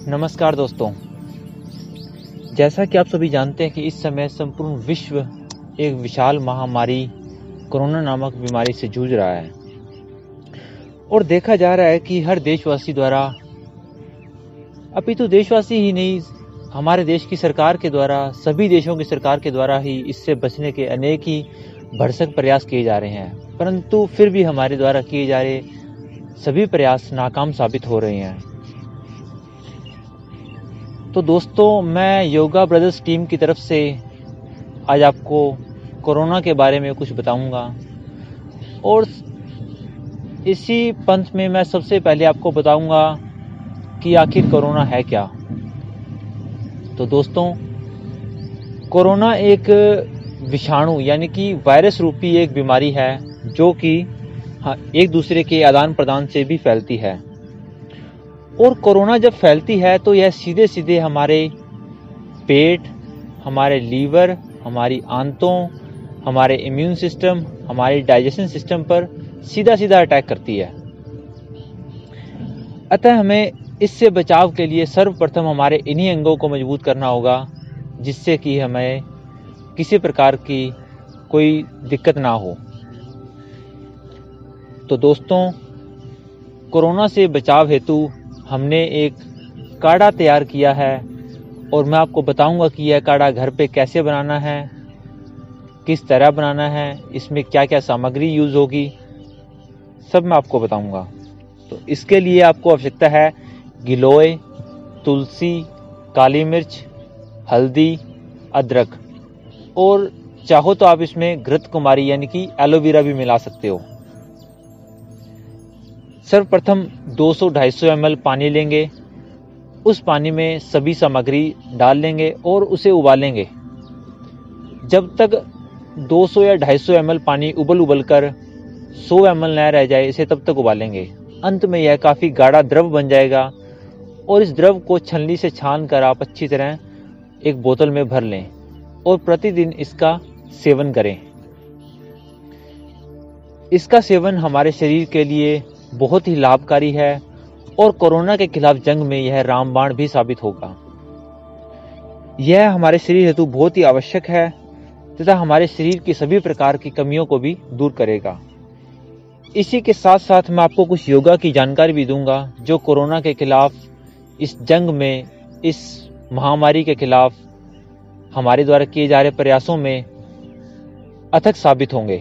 नमस्कार दोस्तों, जैसा कि आप सभी जानते हैं कि इस समय संपूर्ण विश्व एक विशाल महामारी कोरोना नामक बीमारी से जूझ रहा है और देखा जा रहा है कि हर देशवासी द्वारा, अपितु देशवासी ही नहीं, हमारे देश की सरकार के द्वारा, सभी देशों की सरकार के द्वारा ही इससे बचने के अनेक ही भरसक प्रयास किए जा रहे हैं, परंतु फिर भी हमारे द्वारा किए जा रहे सभी प्रयास नाकाम साबित हो रहे हैं। तो दोस्तों, मैं योगा ब्रदर्स टीम की तरफ से आज आपको कोरोना के बारे में कुछ बताऊंगा और इसी पंथ में मैं सबसे पहले आपको बताऊंगा कि आखिर कोरोना है क्या। तो दोस्तों, कोरोना एक विषाणु यानी कि वायरस रूपी एक बीमारी है जो कि एक दूसरे के आदान प्रदान से भी फैलती है। और कोरोना जब फैलती है तो यह सीधे सीधे हमारे पेट, हमारे लीवर, हमारी आंतों, हमारे इम्यून सिस्टम, हमारे डाइजेशन सिस्टम पर सीधा सीधा अटैक करती है। अतः हमें इससे बचाव के लिए सर्वप्रथम हमारे इन्हीं अंगों को मजबूत करना होगा जिससे कि हमें किसी प्रकार की कोई दिक्कत ना हो। तो दोस्तों, कोरोना से बचाव हेतु हमने एक काढ़ा तैयार किया है और मैं आपको बताऊंगा कि यह काढ़ा घर पे कैसे बनाना है, किस तरह बनाना है, इसमें क्या क्या सामग्री यूज होगी, सब मैं आपको बताऊंगा। तो इसके लिए आपको आवश्यकता है गिलोय, तुलसी, काली मिर्च, हल्दी, अदरक और चाहो तो आप इसमें घृत कुमारी यानी कि एलोवेरा भी मिला सकते हो। सर्वप्रथम 200-250 ml पानी लेंगे, उस पानी में सभी सामग्री डाल लेंगे और उसे उबालेंगे। जब तक 200 या 250 ml पानी उबल कर 100 ml न रह जाए, इसे तब तक उबालेंगे। अंत में यह काफ़ी गाढ़ा द्रव बन जाएगा और इस द्रव को छलनी से छान कर आप अच्छी तरह एक बोतल में भर लें और प्रतिदिन इसका सेवन करें। इसका सेवन हमारे शरीर के लिए बहुत ही लाभकारी है और कोरोना के खिलाफ जंग में यह रामबाण भी साबित होगा। यह हमारे शरीर हेतु बहुत ही आवश्यक है तथा हमारे शरीर की सभी प्रकार की कमियों को भी दूर करेगा। इसी के साथ साथ मैं आपको कुछ योगा की जानकारी भी दूंगा जो कोरोना के खिलाफ इस जंग में, इस महामारी के खिलाफ हमारे द्वारा किए जा रहे प्रयासों में अथक साबित होंगे।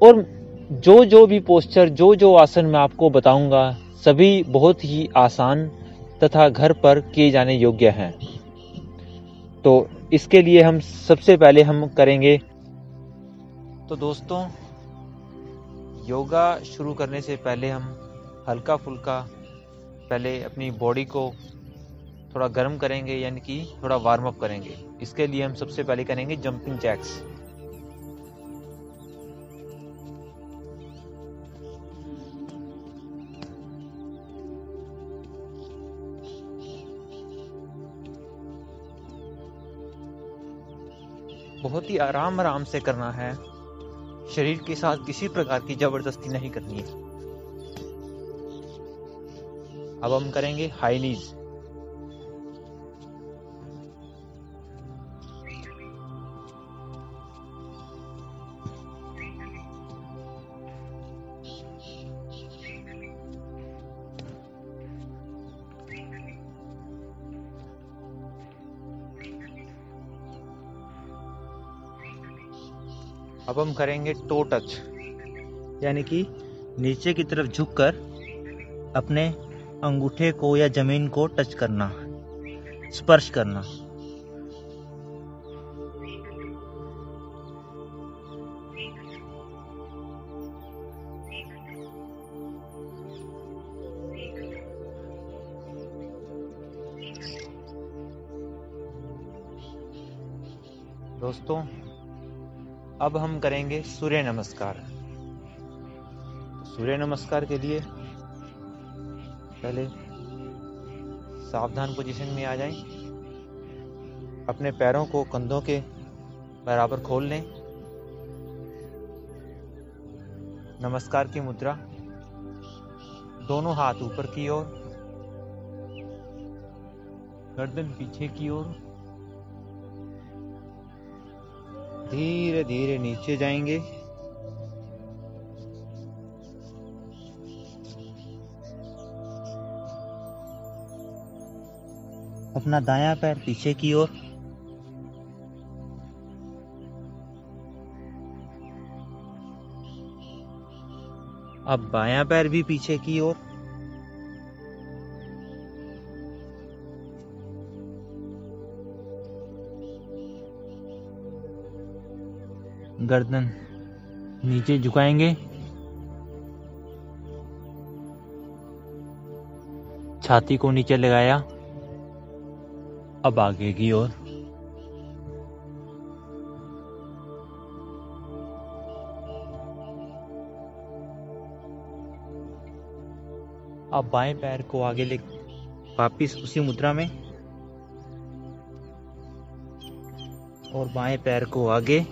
और जो भी पोस्चर, जो आसन मैं आपको बताऊंगा, सभी बहुत ही आसान तथा घर पर किए जाने योग्य हैं। तो इसके लिए हम सबसे पहले हम करेंगे। तो दोस्तों, योगा शुरू करने से पहले हम हल्का फुल्का पहले अपनी बॉडी को थोड़ा गर्म करेंगे यानी कि थोड़ा वार्म अप करेंगे। इसके लिए हम सबसे पहले करेंगे जंपिंग जैक्स। बहुत ही आराम से करना है, शरीर के साथ किसी प्रकार की जबरदस्ती नहीं करनी है। अब हम करेंगे हाई नीज। अब हम करेंगे टो टच यानी कि नीचे की तरफ झुककर अपने अंगूठे को या जमीन को टच करना, स्पर्श करना। दोस्तों, अब हम करेंगे सूर्य नमस्कार। सूर्य नमस्कार के लिए पहले सावधान पोजीशन में आ जाएं, अपने पैरों को कंधों के बराबर खोल लें। नमस्कार की मुद्रा, दोनों हाथ ऊपर की ओर गर्दन पीछे की ओर, धीरे धीरे नीचे जाएंगे। अपना दायां पैर पीछे की ओर, अब बायां पैर भी पीछे की ओर, गर्दन नीचे झुकाएंगे, छाती को नीचे लगाया। अब आगे की ओर, अब बाएं पैर को आगे ले, वापिस उसी मुद्रा में, और बाएं पैर को आगे।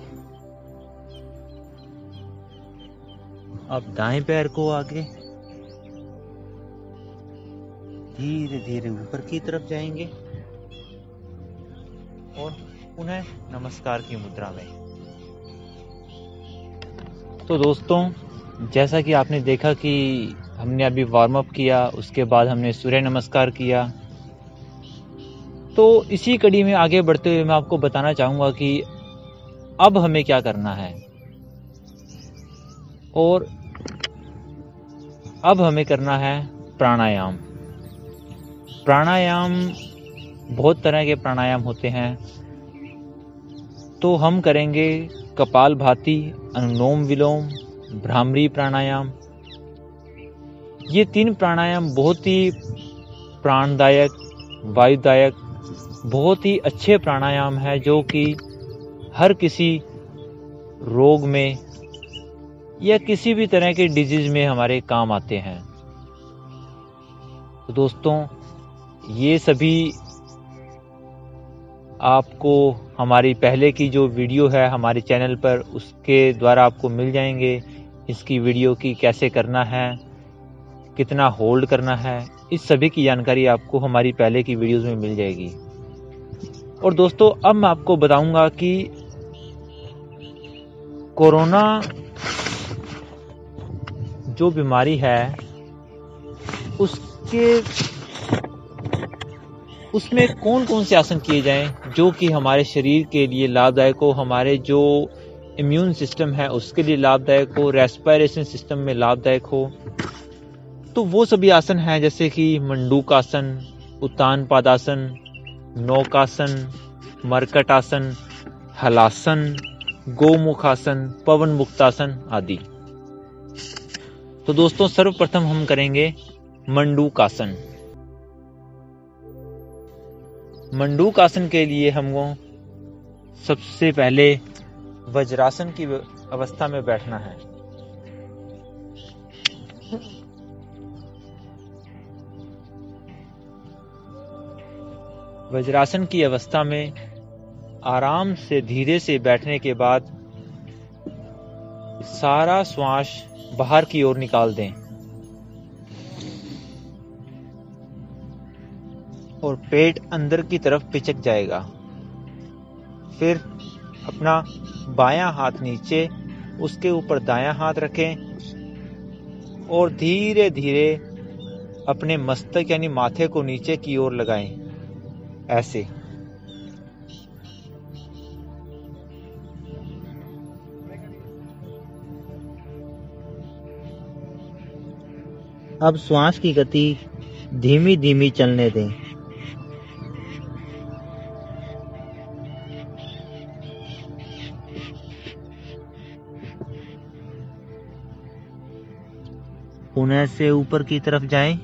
अब दाएं पैर को आगे, धीरे धीरे ऊपर की तरफ जाएंगे और पुनः नमस्कार की मुद्रा में। तो दोस्तों, जैसा कि आपने देखा कि हमने अभी वार्म अप किया, उसके बाद हमने सूर्य नमस्कार किया। तो इसी कड़ी में आगे बढ़ते हुए मैं आपको बताना चाहूँगा कि अब हमें क्या करना है। और अब हमें करना है प्राणायाम। प्राणायाम, बहुत तरह के प्राणायाम होते हैं। तो हम करेंगे कपालभाति, अनुलोम विलोम, भ्रामरी प्राणायाम। ये 3 प्राणायाम बहुत ही प्राणदायक, वायुदायक, बहुत ही अच्छे प्राणायाम है, जो कि हर किसी रोग में या किसी भी तरह के डिजीज में हमारे काम आते हैं। तो दोस्तों, ये सभी आपको हमारी पहले की जो वीडियो है हमारे चैनल पर, उसके द्वारा आपको मिल जाएंगे। इसकी वीडियो की कैसे करना है, कितना होल्ड करना है, इस सभी की जानकारी आपको हमारी पहले की वीडियोस में मिल जाएगी। और दोस्तों, अब मैं आपको बताऊंगा कि कोरोना जो बीमारी है उसमें कौन कौन से आसन किए जाएं जो कि हमारे शरीर के लिए लाभदायक हो, हमारे जो इम्यून सिस्टम है उसके लिए लाभदायक हो, रेस्पिरेशन सिस्टम में लाभदायक हो। तो वो सभी आसन हैं, जैसे कि मंडूकासन, उत्तान पादासन, नौकासन, मरकट आसन, हलासन, गोमुखासन, पवन मुक्तासन आदि। तो दोस्तों, सर्वप्रथम हम करेंगे मंडूकासन। मंडूकासन के लिए हमको सबसे पहले वज्रासन की अवस्था में बैठना है। वज्रासन की अवस्था में आराम से धीरे से बैठने के बाद सारा श्वास बाहर की ओर निकाल दें और पेट अंदर की तरफ पिचक जाएगा। फिर अपना बायां हाथ नीचे, उसके ऊपर दायां हाथ रखें और धीरे धीरे अपने मस्तक यानी माथे को नीचे की ओर लगाएं, ऐसे। अब श्वास की गति धीमी धीमी चलने दें। पुनः से ऊपर की तरफ जाएं।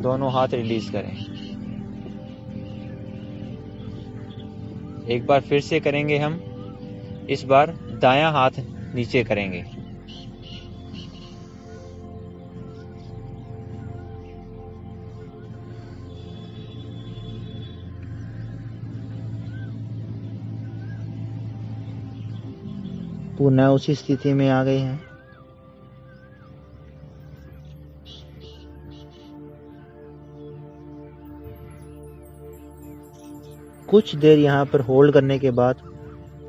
दोनों हाथ रिलीज करें। एक बार फिर से करेंगे हम। इस बार दायां हाथ नीचे करेंगे। पुनः उसी स्थिति में आ गए हैं। कुछ देर यहाँ पर होल्ड करने के बाद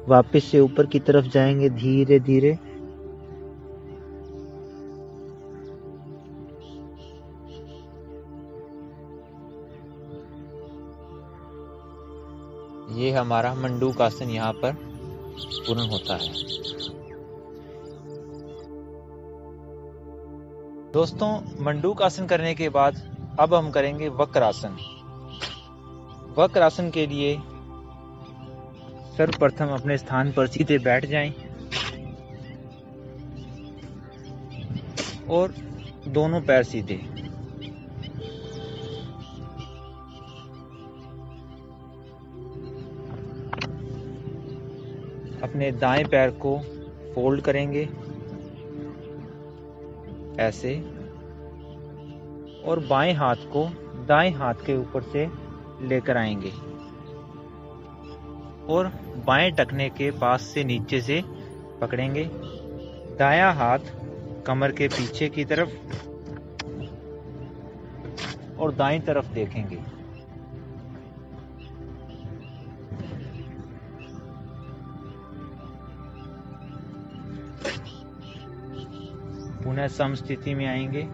वापस से ऊपर की तरफ जाएंगे धीरे धीरे। ये हमारा मंडूक आसन यहाँ पर पूर्ण होता है। दोस्तों, मंडूक आसन करने के बाद अब हम करेंगे वक्र आसन। वक्र आसन के लिए सर्वप्रथम अपने स्थान पर सीधे बैठ जाएं और दोनों पैर सीधे। अपने दाएं पैर को फोल्ड करेंगे ऐसे, और बाएं हाथ को दाएं हाथ के ऊपर से लेकर आएंगे और बाएं टखने के पास से नीचे से पकड़ेंगे। दायां हाथ कमर के पीछे की तरफ और दाईं तरफ देखेंगे। पुनः सम स्थिति में आएंगे।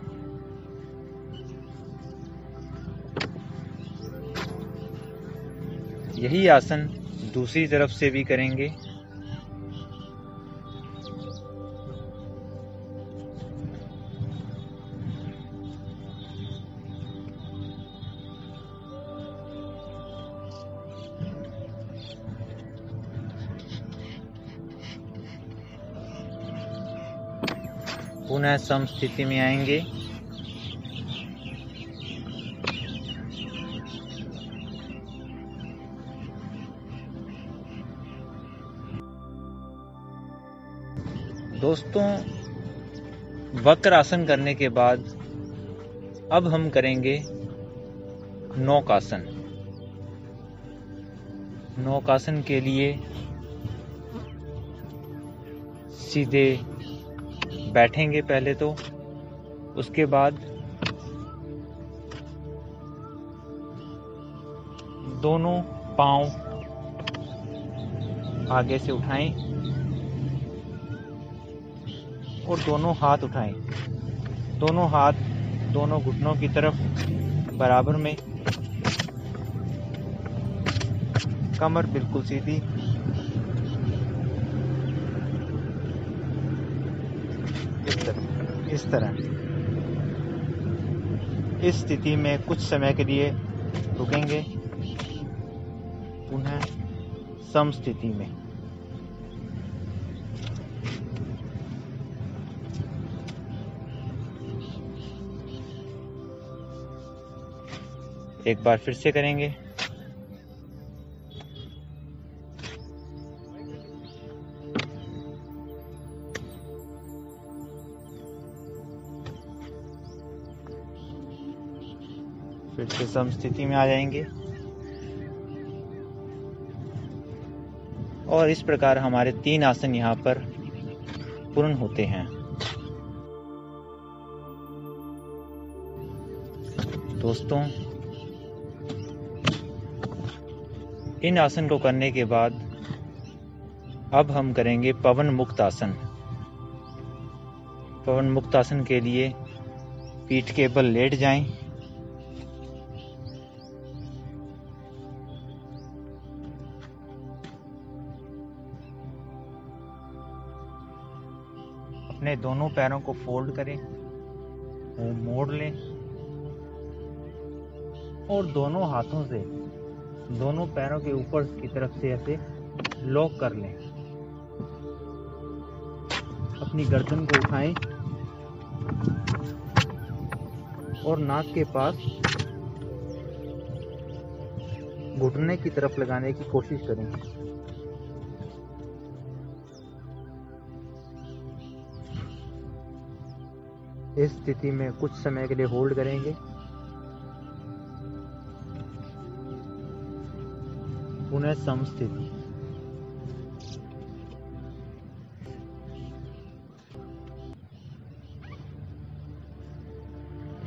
यही आसन दूसरी तरफ से भी करेंगे। पुनः सम स्थिति में आएंगे। दोस्तों, वक्र आसन करने के बाद अब हम करेंगे नौकासन। नौकासन के लिए सीधे बैठेंगे पहले तो, उसके बाद दोनों पांव आगे से उठाएं और दोनों हाथ उठाएं। दोनों हाथ दोनों घुटनों की तरफ बराबर में, कमर बिल्कुल सीधी। इस तरह इस स्थिति में कुछ समय के लिए रुकेंगे। पुनः सम स्थिति में। एक बार फिर से करेंगे। फिर से सम स्थिति में आ जाएंगे और इस प्रकार हमारे 3 आसन यहाँ पर पूर्ण होते हैं। दोस्तों, इन आसन को करने के बाद अब हम करेंगे पवन मुक्त आसन। पवन मुक्त आसन के लिए पीठ के बल लेट जाएं। अपने दोनों पैरों को फोल्ड करें, मोड़ लें और दोनों हाथों से दोनों पैरों के ऊपर की तरफ से ऐसे लॉक कर लें। अपनी गर्दन को उठाएं और नाक के पास घुटने की तरफ लगाने की कोशिश करें। इस स्थिति में कुछ समय के लिए होल्ड करेंगे। पुनः सम स्थिति।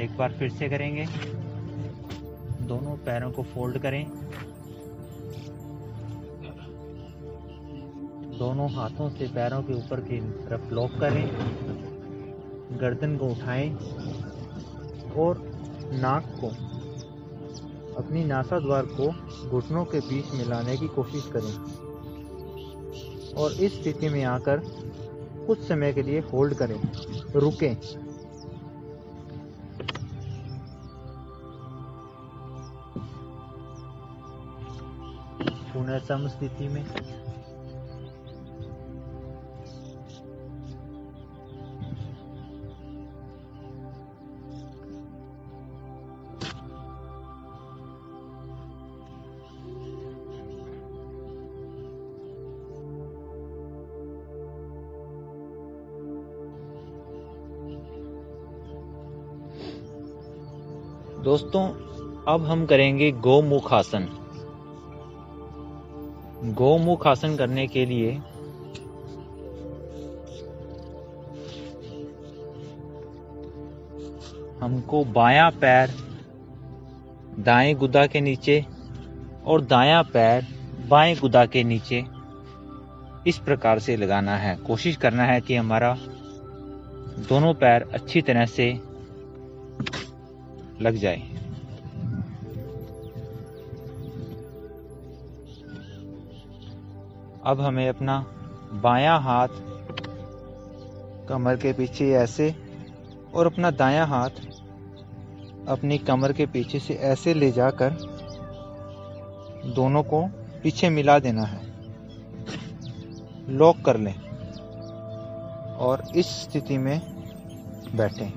एक बार फिर से करेंगे। दोनों पैरों को फोल्ड करें दोनों हाथों से पैरों के ऊपर की तरफ लॉक करें, गर्दन को उठाएं और नाक को, अपनी नासाद्वार को घुटनों के बीच मिलाने की कोशिश करें और इस स्थिति में आकर कुछ समय के लिए होल्ड करें, रुकें। पुनः सम स्थिति में दोस्तों, अब हम करेंगे गोमुख आसन। गोमुख आसन करने के लिए हमको बायां पैर दाएं गुदा के नीचे और दायां पैर बाएं गुदा के नीचे इस प्रकार से लगाना है। कोशिश करना है कि हमारा दोनों पैर अच्छी तरह से लग जाए। अब हमें अपना बायां हाथ कमर के पीछे ऐसे और अपना दायां हाथ अपनी कमर के पीछे से ऐसे ले जाकर दोनों को पीछे मिला देना है, लॉक कर लें और इस स्थिति में बैठें।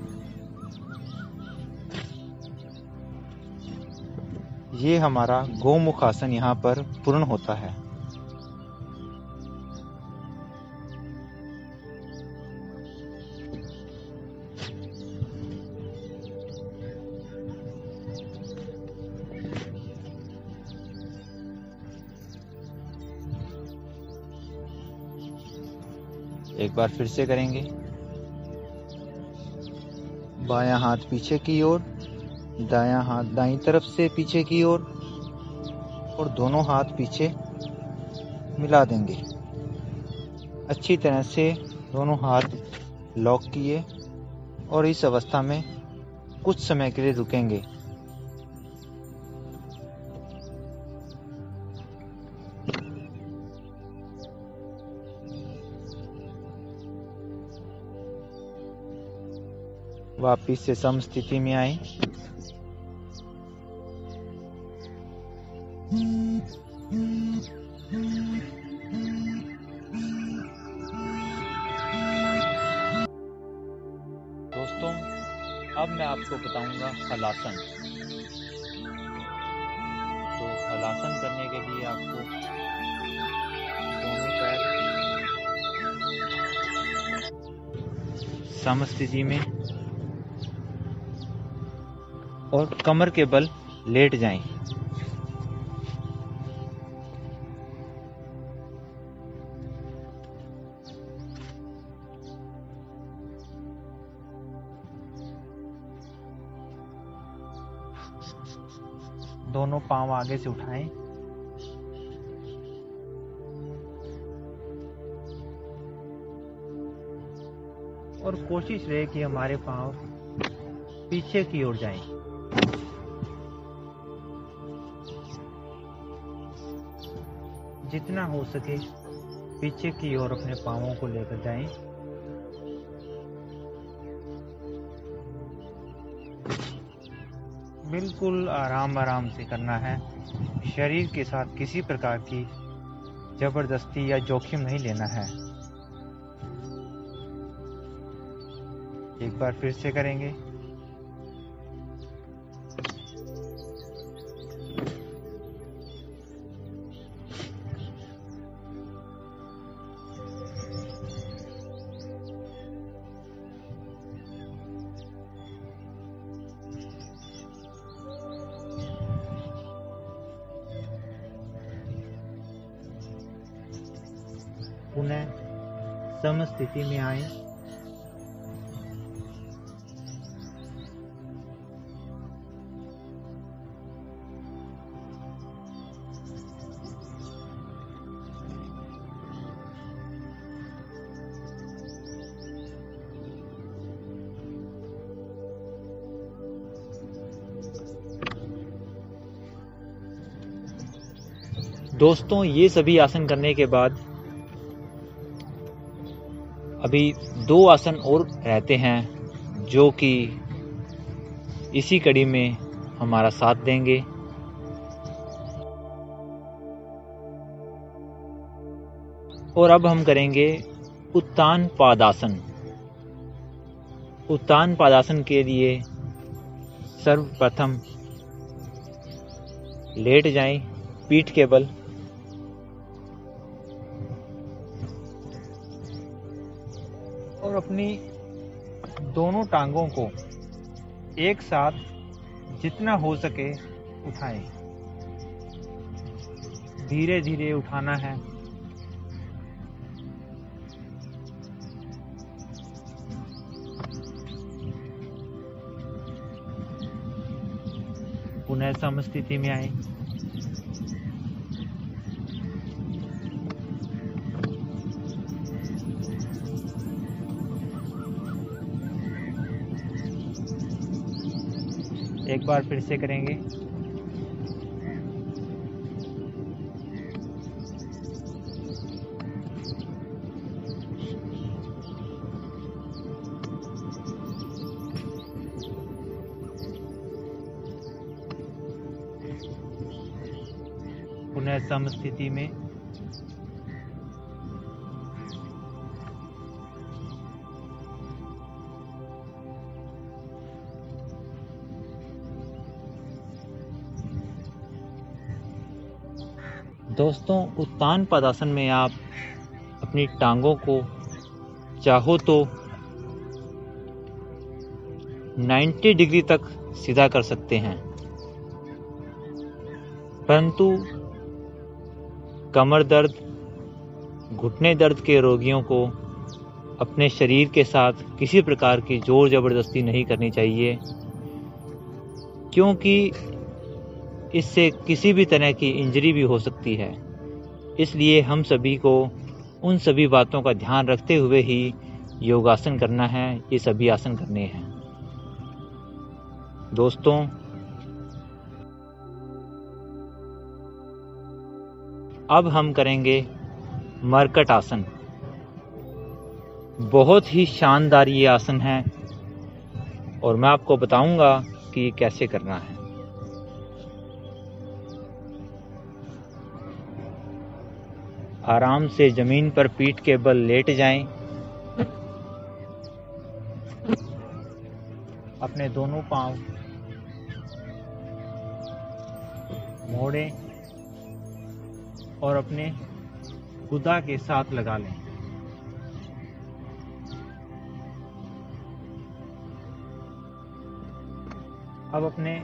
ये हमारा गोमुख आसन यहाँ पर पूर्ण होता है। एक बार फिर से करेंगे। बायां हाथ पीछे की ओर, दायां हाथ दाईं तरफ से पीछे की ओर और दोनों हाथ पीछे मिला देंगे। अच्छी तरह से दोनों हाथ लॉक किए और इस अवस्था में कुछ समय के लिए रुकेंगे। वापिस से सम स्थिति में आए। दोस्तों, अब मैं आपको बताऊंगा हलासन। तो हलासन करने के लिए आपको दोनों पैर सम स्थिति में और कमर के बल लेट जाएं। दोनों पांव आगे से उठाएं और कोशिश रहे कि हमारे पांव पीछे की ओर जाएं। जितना हो सके पीछे की ओर अपने पांवों को लेकर जाएं। बिल्कुल आराम आराम से करना है। शरीर के साथ किसी प्रकार की जबरदस्ती या जोखिम नहीं लेना है। एक बार फिर से करेंगे। पुनः सम स्थिति में आए। दोस्तों, ये सभी आसन करने के बाद अभी 2 आसन और रहते हैं जो कि इसी कड़ी में हमारा साथ देंगे। और अब हम करेंगे उत्तान पादासन। उत्तान पादासन के लिए सर्वप्रथम लेट जाएं पीठ के बल। और अपनी दोनों टांगों को एक साथ जितना हो सके उठाएं। धीरे धीरे उठाना है। पुनः समस्थिति में आए। एक बार फिर से करेंगे। पुनः समस्थिति में। दोस्तों, उत्तान पदासन में आप अपनी टांगों को चाहो तो 90 डिग्री तक सीधा कर सकते हैं, परंतु कमर दर्द, घुटने दर्द के रोगियों को अपने शरीर के साथ किसी प्रकार की जोर जबरदस्ती नहीं करनी चाहिए, क्योंकि इससे किसी भी तरह की इंजरी भी हो सकती है। इसलिए हम सभी को उन सभी बातों का ध्यान रखते हुए ही योगासन करना है, ये सभी आसन करने हैं। दोस्तों, अब हम करेंगे मरकट आसन। बहुत ही शानदार ये आसन है और मैं आपको बताऊंगा कि ये कैसे करना है। आराम से जमीन पर पीठ के बल लेट जाएं। अपने दोनों पांव मोड़ें और अपने गुदा के साथ लगा लें। अब अपने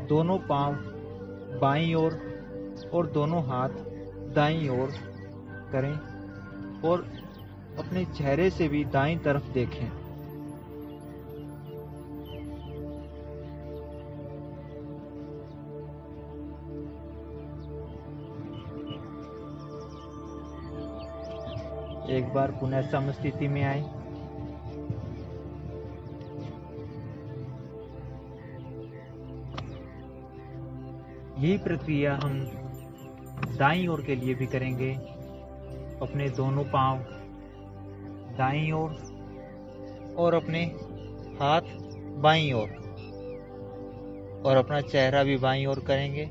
दोनों पांव बाईं ओर और दोनों हाथ दाईं ओर करें और अपने चेहरे से भी दाईं तरफ देखें। एक बार पुनः समस्थिति में आए। यही प्रक्रिया हम दाईं ओर के लिए भी करेंगे। अपने दोनों पांव दाईं ओर और अपने हाथ बाईं ओर और अपना चेहरा भी बाईं ओर करेंगे।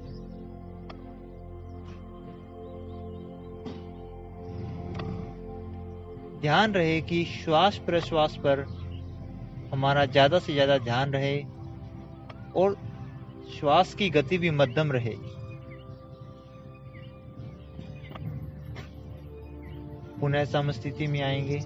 ध्यान रहे कि श्वास प्रश्वास पर हमारा ज़्यादा से ज़्यादा ध्यान रहे और श्वास की गति भी मध्यम रहे। पुनः समस्थिति में आएंगे।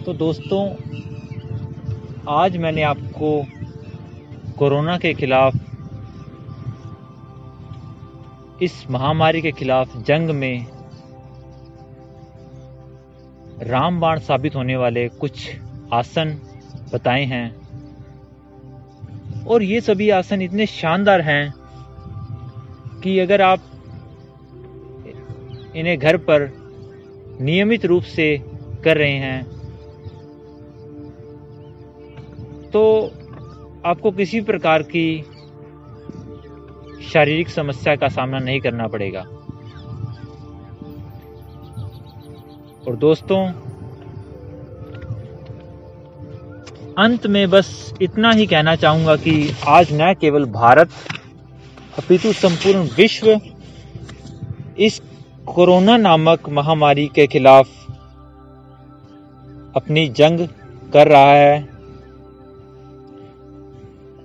तो दोस्तों, आज मैंने आपको कोरोना के खिलाफ, इस महामारी के खिलाफ जंग में रामबाण साबित होने वाले कुछ आसन बताए हैं, और ये सभी आसन इतने शानदार हैं कि अगर आप इन्हें घर पर नियमित रूप से कर रहे हैं तो आपको किसी प्रकार की शारीरिक समस्या का सामना नहीं करना पड़ेगा। और दोस्तों, अंत में बस इतना ही कहना चाहूंगा कि आज न केवल भारत अपितु संपूर्ण विश्व इस कोरोना नामक महामारी के खिलाफ अपनी जंग कर रहा है,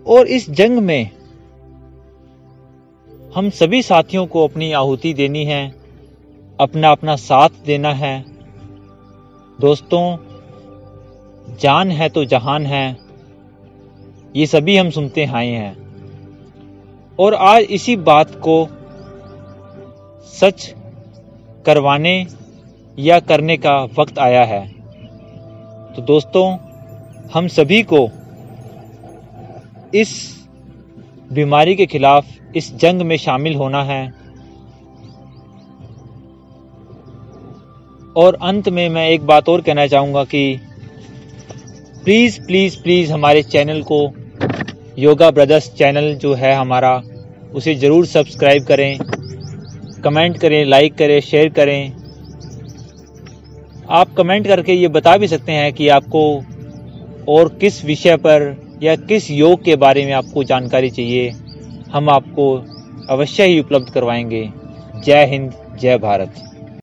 और इस जंग में हम सभी साथियों को अपनी आहुति देनी है, अपना अपना साथ देना है। दोस्तों, जान है तो जहान है, ये सभी हम सुनते आए हैं, और आज इसी बात को सच करवाने या करने का वक्त आया है। तो दोस्तों, हम सभी को इस बीमारी के खिलाफ इस जंग में शामिल होना है। और अंत में मैं एक बात और कहना चाहूँगा कि प्लीज़ प्लीज़ प्लीज़ हमारे चैनल को, योगा ब्रदर्स चैनल जो है हमारा, उसे ज़रूर सब्सक्राइब करें, कमेंट करें, लाइक करें, शेयर करें। आप कमेंट करके ये बता भी सकते हैं कि आपको और किस विषय पर या किस योग के बारे में आपको जानकारी चाहिए, हम आपको अवश्य ही उपलब्ध करवाएंगे। जय हिंद, जय भारत।